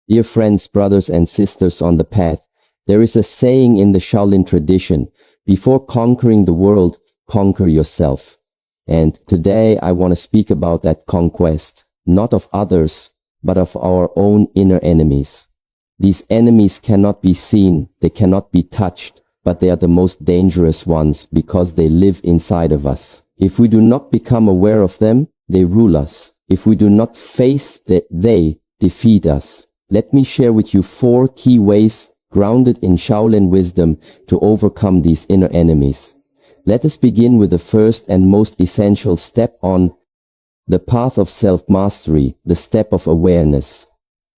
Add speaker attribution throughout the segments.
Speaker 1: Dear friends, brothers and sisters on the path, there is a saying in the Shaolin tradition, before conquering the world, conquer yourself. And today I want to speak about that conquest, not of others, but of our own inner enemies. These enemies cannot be seen, they cannot be touched, but they are the most dangerous ones because they live inside of us. If we do not become aware of them, they rule us. If we do not face them, they defeat us. Let me share with you 4 key ways grounded in Shaolin wisdom to overcome these inner enemies. Let us begin with the first and most essential step on the path of self-mastery, the step of awareness.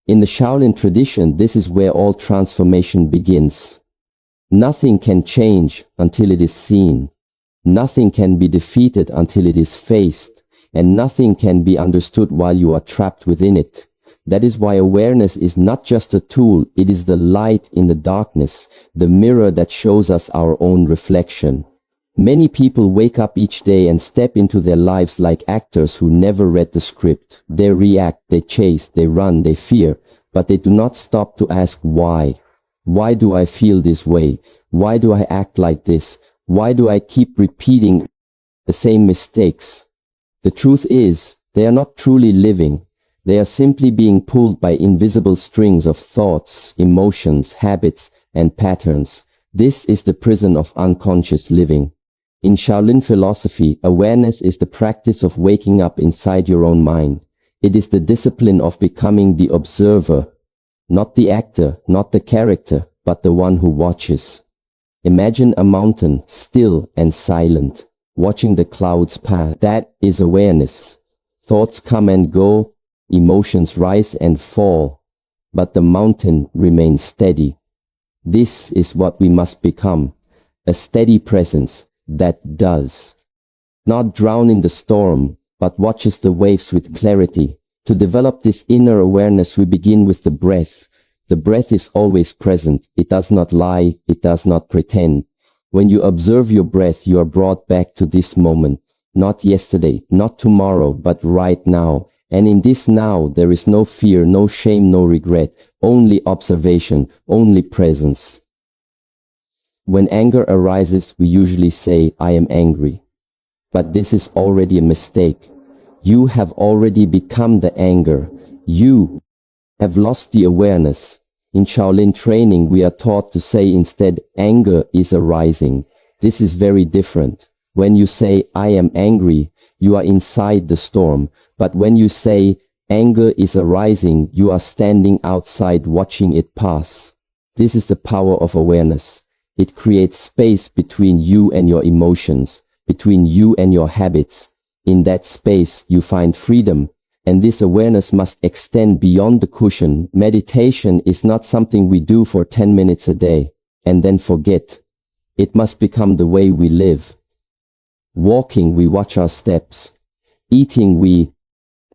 Speaker 1: In the Shaolin tradition, this is where all transformation begins. Nothing can change until it is seen. Nothing can be defeated until it is faced, and nothing can be understood while you are trapped within it. That is why awareness is not just a tool, it is the light in the darkness, the mirror that shows us our own reflection. Many people wake up each day and step into their lives like actors who never read the script. They react, they chase, they run, they fear, but they do not stop to ask why. Why do I feel this way? Why do I act like this? Why do I keep repeating the same mistakes? The truth is, they are not truly living. They are simply being pulled by invisible strings of thoughts, emotions, habits, and patterns. This is the prison of unconscious living. In Shaolin philosophy, awareness is the practice of waking up inside your own mind. It is the discipline of becoming the observer, not the actor, not the character, but the one who watches. Imagine a mountain, still and silent, watching the clouds pass. That is awareness. Thoughts come and go, emotions rise and fall, but the mountain remains steady. This is what we must become, a steady presence that does not drown in the storm, but watches the waves with clarity. To develop this inner awareness, we begin with the breath. The breath is always present. It does not lie. It does not pretend. When you observe your breath, you are brought back to this moment, not yesterday, not tomorrow, but right now. And in this now, there is no fear, no shame, no regret, only observation, only presence. When anger arises, we usually say, I am angry. But this is already a mistake. You have already become the anger. You have lost the awareness. In Shaolin training, we are taught to say instead, anger is arising. This is very different. When you say, I am angry, you are inside the storm. But when you say, anger is arising, you are standing outside watching it pass. This is the power of awareness. It creates space between you and your emotions, between you and your habits. In that space, you find freedom. And this awareness must extend beyond the cushion. Meditation is not something we do for 10 minutes a day and then forget. It must become the way we live. Walking, we watch our steps. Eating, we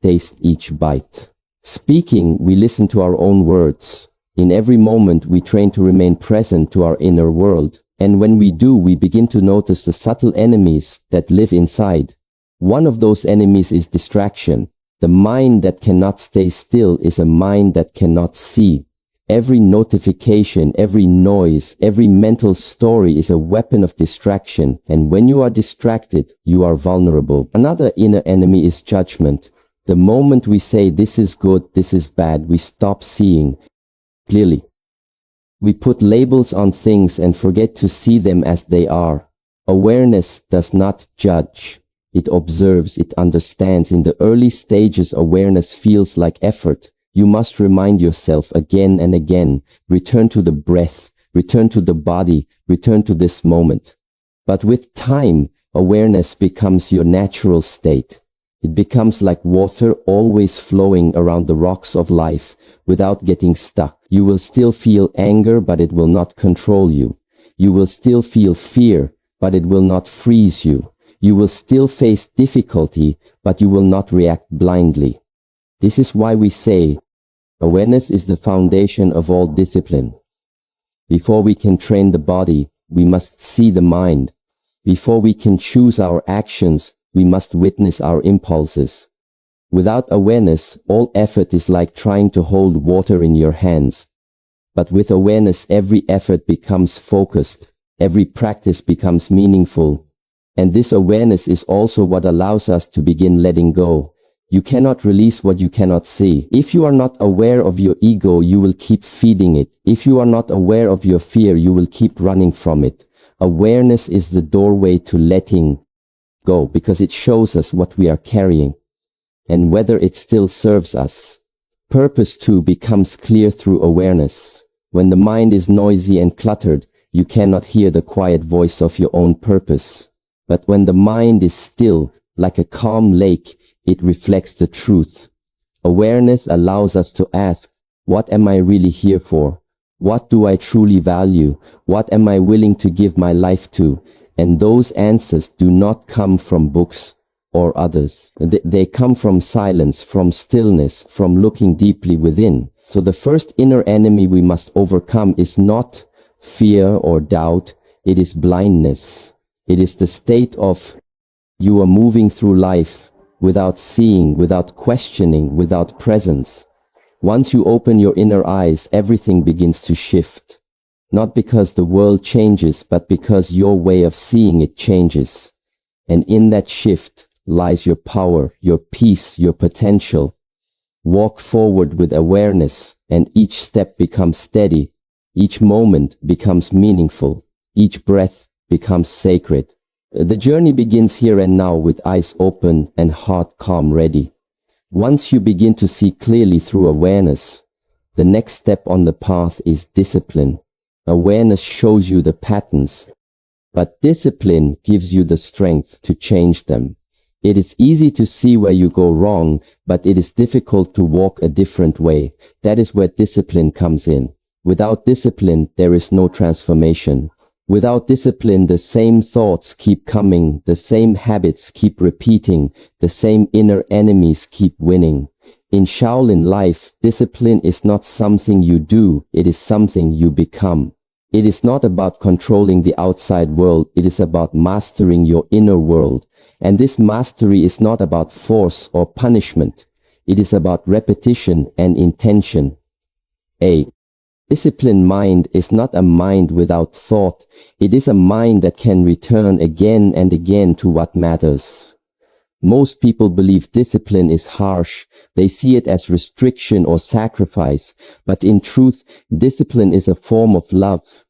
Speaker 1: taste each bite. Speaking, we listen to our own words. In every moment, we train to remain present to our inner world. And when we do, we begin to notice the subtle enemies that live inside. One of those enemies is distraction. The mind that cannot stay still is a mind that cannot see. Every notification, every noise, every mental story is a weapon of distraction, and when you are distracted, you are vulnerable. Another inner enemy is judgment. The moment we say this is good, this is bad, we stop seeing clearly. We put labels on things and forget to see them as they are. Awareness does not judge. It observes, it understands. In the early stages, awareness feels like effort. You must remind yourself again and again, return to the breath, return to the body, return to this moment. But with time, awareness becomes your natural state. It becomes like water always flowing around the rocks of life without getting stuck. You will still feel anger, but it will not control you. You will still feel fear, but it will not freeze you. You will still face difficulty, but you will not react blindly. This is why we say, awareness is the foundation of all discipline. Before we can train the body, we must see the mind. Before we can choose our actions, we must witness our impulses. Without awareness, all effort is like trying to hold water in your hands. But with awareness, every effort becomes focused, every practice becomes meaningful. And this awareness is also what allows us to begin letting go. You cannot release what you cannot see. If you are not aware of your ego, you will keep feeding it. If you are not aware of your fear, you will keep running from it. Awareness is the doorway to letting go, because it shows us what we are carrying and whether it still serves us. Purpose too becomes clear through awareness. When the mind is noisy and cluttered, you cannot hear the quiet voice of your own purpose. But when the mind is still, like a calm lake, it reflects the truth. Awareness allows us to ask, what am I really here for? What do I truly value? What am I willing to give my life to? And those answers do not come from books or others. They come from silence, from stillness, from looking deeply within. So the first inner enemy we must overcome is not fear or doubt. It is blindness. It is the state of you are moving through life without seeing, without questioning, without presence. Once you open your inner eyes, everything begins to shift. Not because the world changes, but because your way of seeing it changes. And in that shift lies your power, your peace, your potential. Walk forward with awareness, and each step becomes steady. Each moment becomes meaningful. Each breath becomes sacred. The journey begins here and now, with eyes open and heart calm, ready. Once you begin to see clearly through awareness, the next step on the path is discipline. Awareness shows you the patterns, but discipline gives you the strength to change them. It is easy to see where you go wrong, but it is difficult to walk a different way. That is where discipline comes in. Without discipline, there is no transformation. Without discipline, the same thoughts keep coming, the same habits keep repeating, the same inner enemies keep winning. In Shaolin life, discipline is not something you do, it is something you become. It is not about controlling the outside world, it is about mastering your inner world. And this mastery is not about force or punishment. It is about repetition and intention. A disciplined mind is not a mind without thought. It is a mind that can return again and again to what matters. Most people believe discipline is harsh. They see it as restriction or sacrifice. But in truth, discipline is a form of love.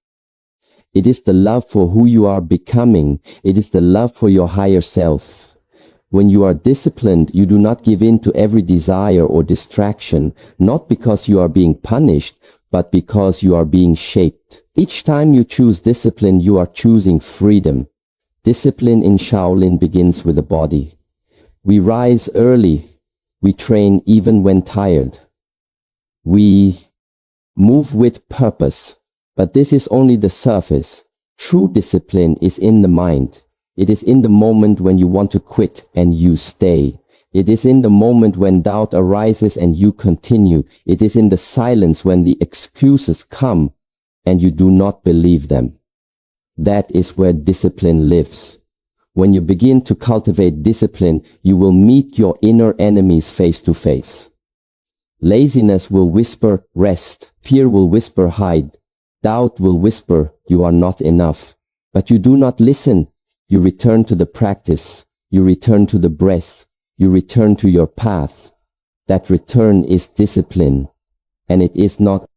Speaker 1: It is the love for who you are becoming. It is the love for your higher self. When you are disciplined, you do not give in to every desire or distraction, not because you are being punished, but because you are being shaped. Each time you choose discipline, you are choosing freedom. Discipline in Shaolin begins with the body. We rise early. We train even when tired. We move with purpose. But this is only the surface. True discipline is in the mind. It is in the moment when you want to quit and you stay. It is in the moment when doubt arises and you continue. It is in the silence when the excuses come and you do not believe them. That is where discipline lives. When you begin to cultivate discipline, you will meet your inner enemies face to face. Laziness will whisper, rest. Fear will whisper, hide. Doubt will whisper, you are not enough. But you do not listen. You return to the practice. You return to the breath. You return to your path. That return is discipline. And it is not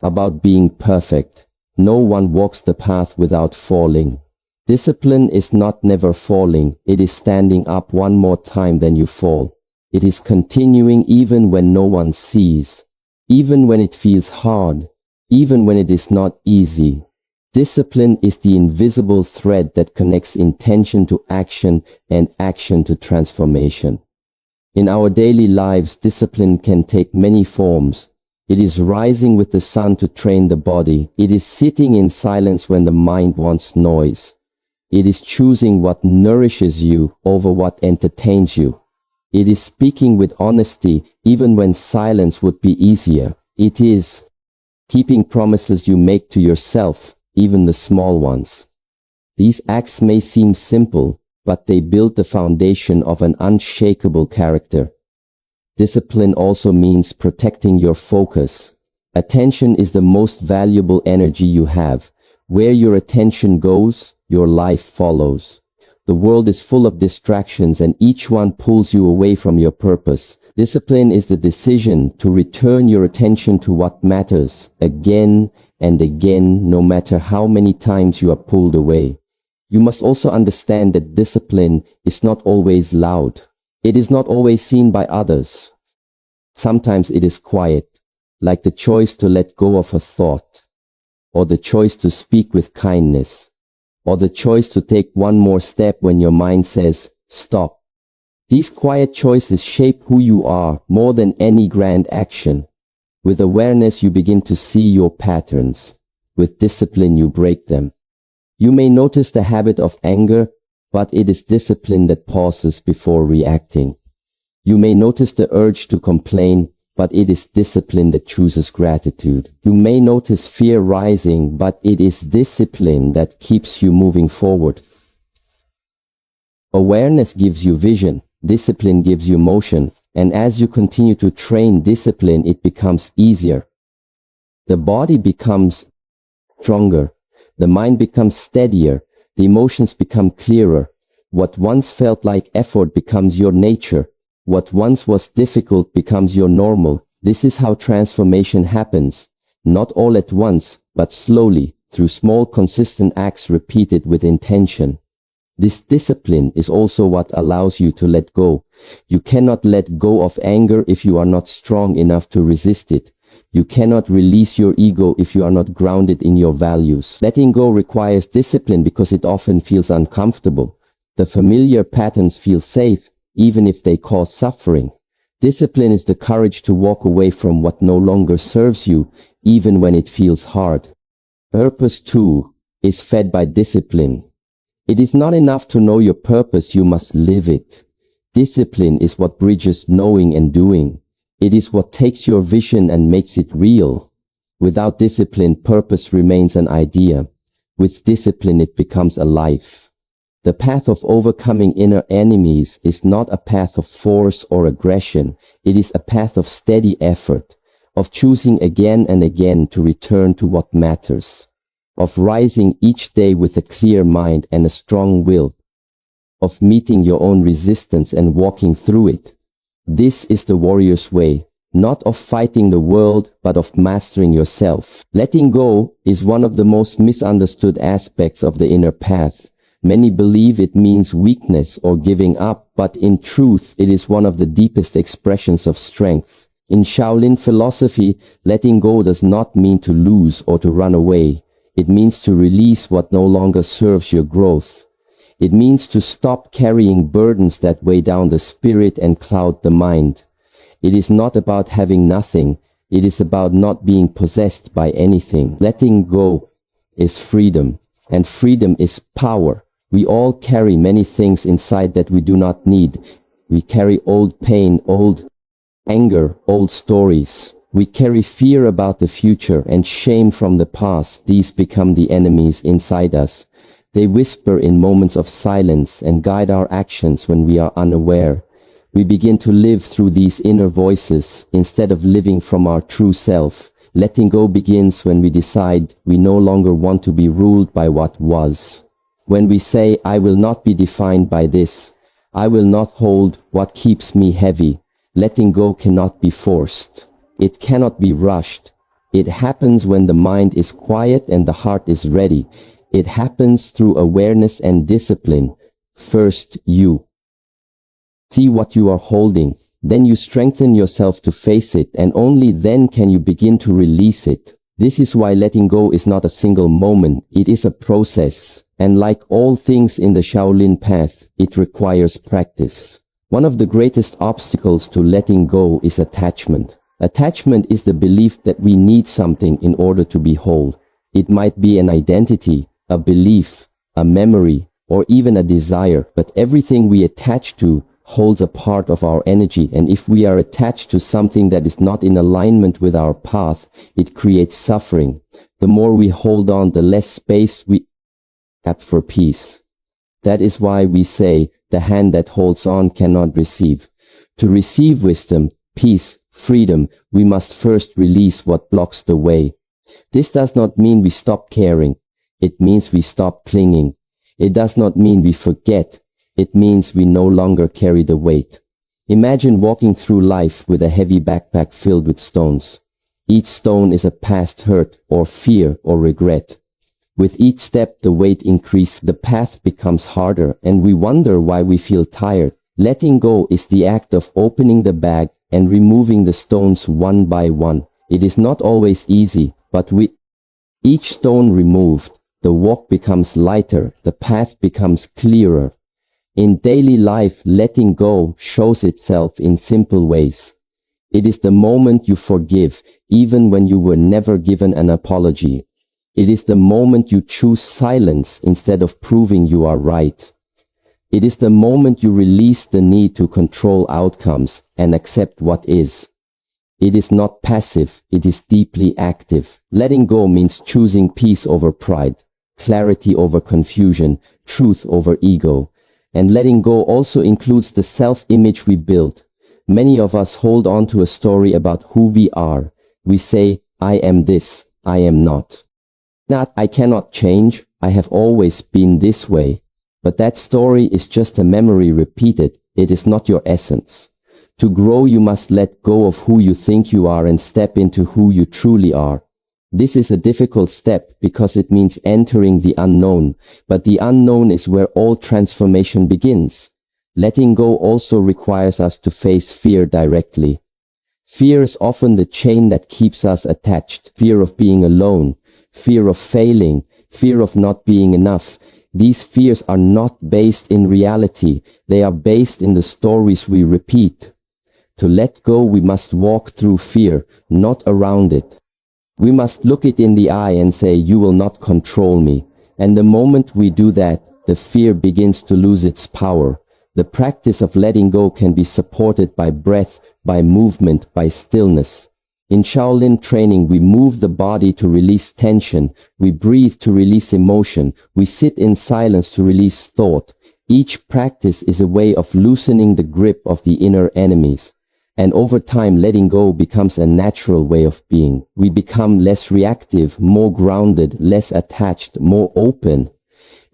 Speaker 1: about being perfect. No one walks the path without falling. Discipline is not never falling. It is standing up one more time than you fall. It is continuing even when no one sees. Even when it feels hard. Even when it is not easy. Discipline is the invisible thread that connects intention to action and action to transformation. In our daily lives, discipline can take many forms. It is rising with the sun to train the body. It is sitting in silence when the mind wants noise. It is choosing what nourishes you over what entertains you. It is speaking with honesty even when silence would be easier. It is keeping promises you make to yourself, even the small ones. These acts may seem simple, but they build the foundation of an unshakable character. Discipline also means protecting your focus. Attention is the most valuable energy you have. Where your attention goes, your life follows. The world is full of distractions and each one pulls you away from your purpose. Discipline is the decision to return your attention to what matters again and again, no matter how many times you are pulled away. You must also understand that discipline is not always loud. It is not always seen by others. Sometimes it is quiet, like the choice to let go of a thought, or the choice to speak with kindness, or the choice to take one more step when your mind says, stop. These quiet choices shape who you are more than any grand action. With awareness, you begin to see your patterns. With discipline, you break them. You may notice the habit of anger, but it is discipline that pauses before reacting. You may notice the urge to complain, but it is discipline that chooses gratitude. You may notice fear rising, but it is discipline that keeps you moving forward. Awareness gives you vision, discipline gives you motion, and as you continue to train discipline, it becomes easier. The body becomes stronger, the mind becomes steadier, the emotions become clearer. What once felt like effort becomes your nature. What once was difficult becomes your normal. This is how transformation happens, not all at once, but slowly, through small consistent acts repeated with intention. This discipline is also what allows you to let go. You cannot let go of anger if you are not strong enough to resist it. You cannot release your ego if you are not grounded in your values. Letting go requires discipline because it often feels uncomfortable. The familiar patterns feel safe, even if they cause suffering. Discipline is the courage to walk away from what no longer serves you, even when it feels hard. Purpose, too, is fed by discipline. It is not enough to know your purpose, you must live it. Discipline is what bridges knowing and doing. It is what takes your vision and makes it real. Without discipline, purpose remains an idea. With discipline, it becomes a life. The path of overcoming inner enemies is not a path of force or aggression. It is a path of steady effort, of choosing again and again to return to what matters, of rising each day with a clear mind and a strong will, of meeting your own resistance and walking through it. This is the warrior's way, not of fighting the world, but of mastering yourself. Letting go is one of the most misunderstood aspects of the inner path. Many believe it means weakness or giving up, but in truth, it is one of the deepest expressions of strength. In Shaolin philosophy, letting go does not mean to lose or to run away. It means to release what no longer serves your growth. It means to stop carrying burdens that weigh down the spirit and cloud the mind. It is not about having nothing. It is about not being possessed by anything. Letting go is freedom, and freedom is power. We all carry many things inside that we do not need. We carry old pain, old anger, old stories. We carry fear about the future and shame from the past. These become the enemies inside us. They whisper in moments of silence and guide our actions when we are unaware. We begin to live through these inner voices instead of living from our true self. Letting go begins when we decide we no longer want to be ruled by what was. When we say, I will not be defined by this, I will not hold what keeps me heavy. Letting go cannot be forced. It cannot be rushed. It happens when the mind is quiet and the heart is ready. It happens through awareness and discipline. First, you see what you are holding. Then you strengthen yourself to face it, and only then can you begin to release it. This is why letting go is not a single moment. It is a process. And like all things in the Shaolin path, it requires practice. One of the greatest obstacles to letting go is attachment. Attachment is the belief that we need something in order to be whole. It might be an identity, a belief, a memory, or even a desire, but everything we attach to holds a part of our energy, and if we are attached to something that is not in alignment with our path, it creates suffering. The more we hold on, the less space we have for peace. That is why we say, the hand that holds on cannot receive. To receive wisdom, peace, freedom, we must first release what blocks the way. This does not mean we stop caring. It means we stop clinging. It does not mean we forget. It means we no longer carry the weight. Imagine walking through life with a heavy backpack filled with stones. Each stone is a past hurt or fear or regret. With each step the weight increases, the path becomes harder, and we wonder why we feel tired. Letting go is the act of opening the bag and removing the stones one by one. It is not always easy, but with each stone removed, the walk becomes lighter, the path becomes clearer. In daily life, letting go shows itself in simple ways. It is the moment you forgive, even when you were never given an apology. It is the moment you choose silence instead of proving you are right. It is the moment you release the need to control outcomes and accept what is. It is not passive, it is deeply active. Letting go means choosing peace over pride, clarity over confusion, truth over ego. And letting go also includes the self-image we build. Many of us hold on to a story about who we are. We say, I am this, I am not. Not, I cannot change, I have always been this way. But that story is just a memory repeated, it is not your essence. To grow you must let go of who you think you are and step into who you truly are. This is a difficult step because it means entering the unknown, but the unknown is where all transformation begins. Letting go also requires us to face fear directly. Fear is often the chain that keeps us attached. Fear of being alone, fear of failing, fear of not being enough. These fears are not based in reality, they are based in the stories we repeat. To let go, we must walk through fear, not around it. We must look it in the eye and say, you will not control me. And the moment we do that, the fear begins to lose its power. The practice of letting go can be supported by breath, by movement, by stillness. In Shaolin training, we move the body to release tension, we breathe to release emotion, we sit in silence to release thought. Each practice is a way of loosening the grip of the inner enemies. And over time, letting go becomes a natural way of being. We become less reactive, more grounded, less attached, more open.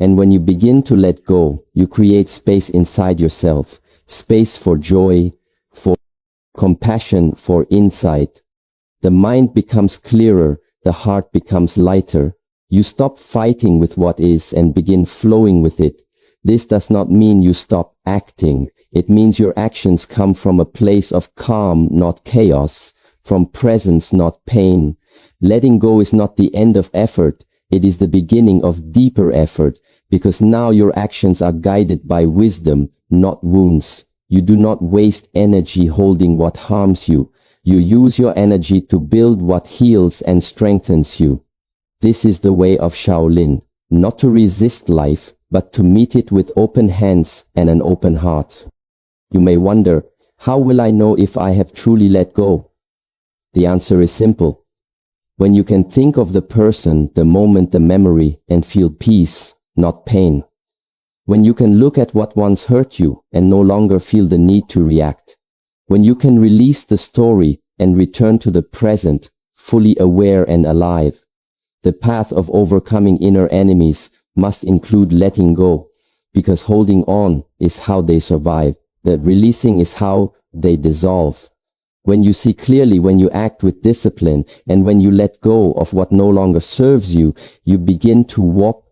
Speaker 1: And when you begin to let go, you create space inside yourself, space for joy, for compassion, for insight. The mind becomes clearer, the heart becomes lighter. You stop fighting with what is and begin flowing with it. This does not mean you stop acting. It means your actions come from a place of calm, not chaos, from presence, not pain. Letting go is not the end of effort. It is the beginning of deeper effort, because now your actions are guided by wisdom, not wounds. You do not waste energy holding what harms you. You use your energy to build what heals and strengthens you. This is the way of Shaolin, not to resist life, but to meet it with open hands and an open heart. You may wonder, how will I know if I have truly let go? The answer is simple. When you can think of the person, the moment, the memory, and feel peace, not pain. When you can look at what once hurt you and no longer feel the need to react. When you can release the story and return to the present, fully aware and alive. The path of overcoming inner enemies must include letting go, because holding on is how they survive. The releasing is how they dissolve. When you see clearly, when you act with discipline, and when you let go of what no longer serves you, you begin to walk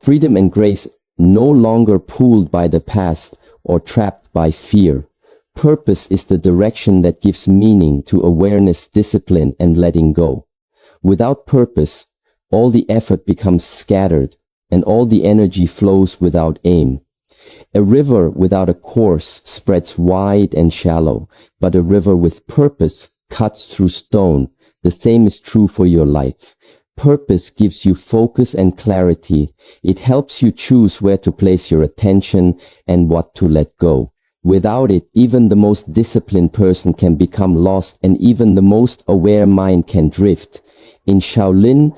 Speaker 1: freedom and grace, no longer pulled by the past or trapped by fear. Purpose is the direction that gives meaning to awareness, discipline, and letting go. Without purpose, all the effort becomes scattered, and all the energy flows without aim. A river without a course spreads wide and shallow, but a river with purpose cuts through stone. The same is true for your life. Purpose gives you focus and clarity. It helps you choose where to place your attention and what to let go. Without it, even the most disciplined person can become lost, and even the most aware mind can drift. In Shaolin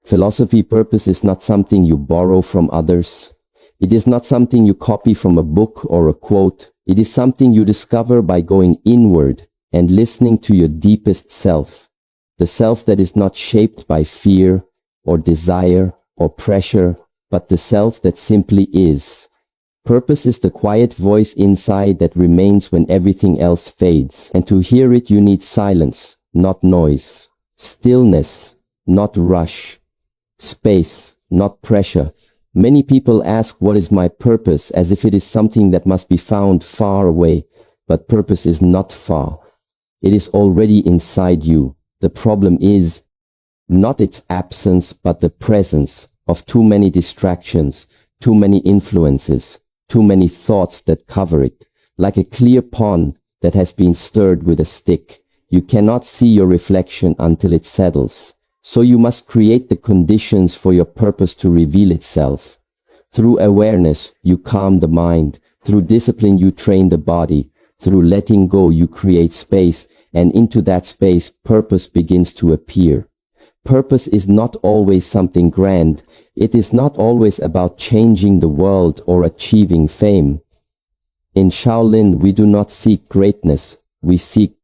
Speaker 1: philosophy, purpose is not something you borrow from others. It is not something you copy from a book or a quote. It is something you discover by going inward and listening to your deepest self. The self that is not shaped by fear or desire or pressure, but the self that simply is. Purpose is the quiet voice inside that remains when everything else fades. And to hear it you need silence, not noise. Stillness, not rush. Space, not pressure. Many people ask, what is my purpose, as if it is something that must be found far away. But purpose is not far. It is already inside you. The problem is not its absence, but the presence of too many distractions, too many influences, too many thoughts that cover it. Like a clear pond that has been stirred with a stick. You cannot see your reflection until it settles. So you must create the conditions for your purpose to reveal itself. Through awareness, you calm the mind. Through discipline, you train the body. Through letting go, you create space, and into that space, purpose begins to appear. Purpose is not always something grand. It is not always about changing the world or achieving fame. In Shaolin, we do not seek greatness. We seek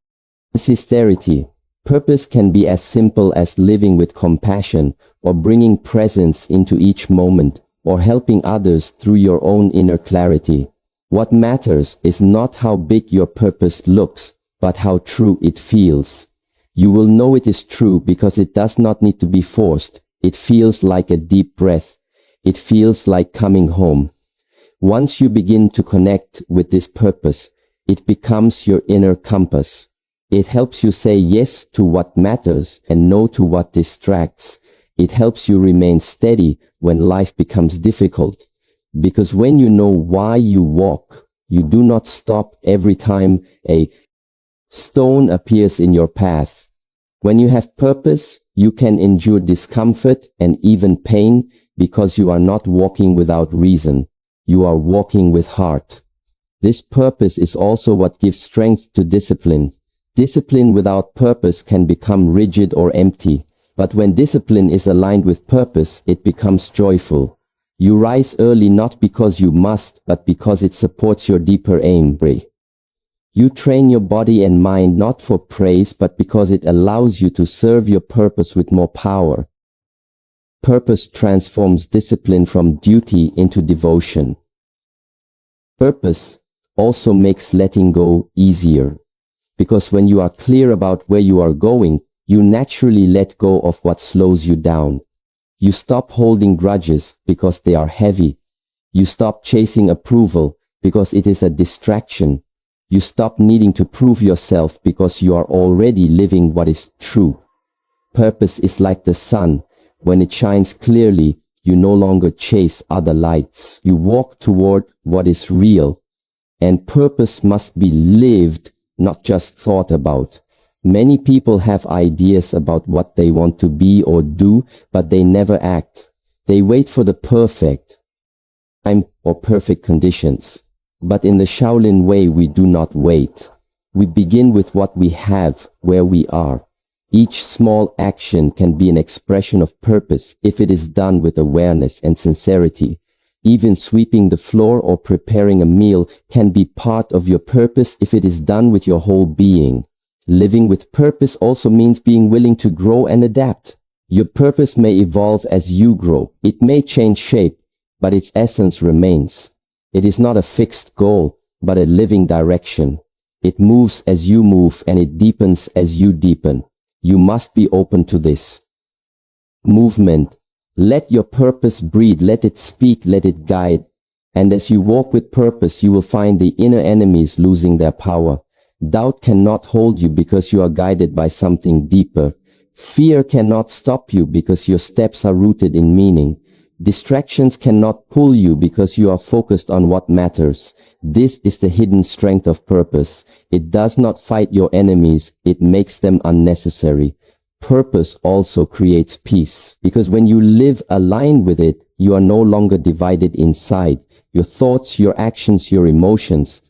Speaker 1: sincerity. Purpose can be as simple as living with compassion, or bringing presence into each moment, or helping others through your own inner clarity. What matters is not how big your purpose looks, but how true it feels. You will know it is true because it does not need to be forced. It feels like a deep breath. It feels like coming home. Once you begin to connect with this purpose, it becomes your inner compass. It helps you say yes to what matters and no to what distracts. It helps you remain steady when life becomes difficult. Because when you know why you walk, you do not stop every time a stone appears in your path. When you have purpose, you can endure discomfort and even pain because you are not walking without reason. You are walking with heart. This purpose is also what gives strength to discipline. Discipline without purpose can become rigid or empty, but when discipline is aligned with purpose, it becomes joyful. You rise early not because you must, but because it supports your deeper aim. You train your body and mind not for praise, but because it allows you to serve your purpose with more power. Purpose transforms discipline from duty into devotion. Purpose also makes letting go easier. Because when you are clear about where you are going, you naturally let go of what slows you down. You stop holding grudges because they are heavy. You stop chasing approval because it is a distraction. You stop needing to prove yourself because you are already living what is true. Purpose is like the sun. When it shines clearly, you no longer chase other lights. You walk toward what is real. And purpose must be lived, not just thought about. Many people have ideas about what they want to be or do, but they never act. They wait for the perfect time or perfect conditions. But in the Shaolin way, we do not wait. We begin with what we have, where we are. Each small action can be an expression of purpose if it is done with awareness and sincerity. Even sweeping the floor or preparing a meal can be part of your purpose if it is done with your whole being. Living with purpose also means being willing to grow and adapt. Your purpose may evolve as you grow. It may change shape, but its essence remains. It is not a fixed goal, but a living direction. It moves as you move and it deepens as you deepen. You must be open to this movement. Let your purpose breathe, let it speak, let it guide. And as you walk with purpose, you will find the inner enemies losing their power. Doubt cannot hold you because you are guided by something deeper. Fear cannot stop you because your steps are rooted in meaning. Distractions cannot pull you because you are focused on what matters. This is the hidden strength of purpose. It does not fight your enemies, it makes them unnecessary. Purpose also creates peace, because when you live aligned with it, you are no longer divided inside. Your thoughts, your actions, your emotions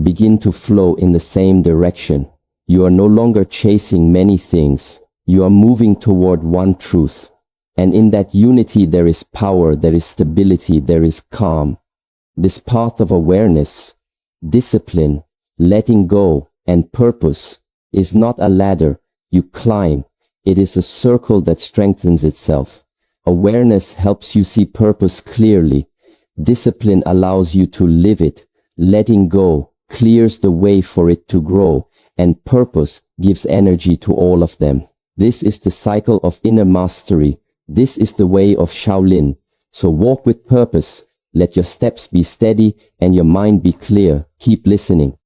Speaker 1: begin to flow in the same direction. You are no longer chasing many things. You are moving toward one truth. And in that unity there is power, there is stability, there is calm. This path of awareness, discipline, letting go, and purpose is not a ladder you climb. It is a circle that strengthens itself. Awareness helps you see purpose clearly. Discipline allows you to live it. Letting go clears the way for it to grow, and purpose gives energy to all of them. This is the cycle of inner mastery. This is the way of Shaolin. So walk with purpose. Let your steps be steady and your mind be clear. Keep listening.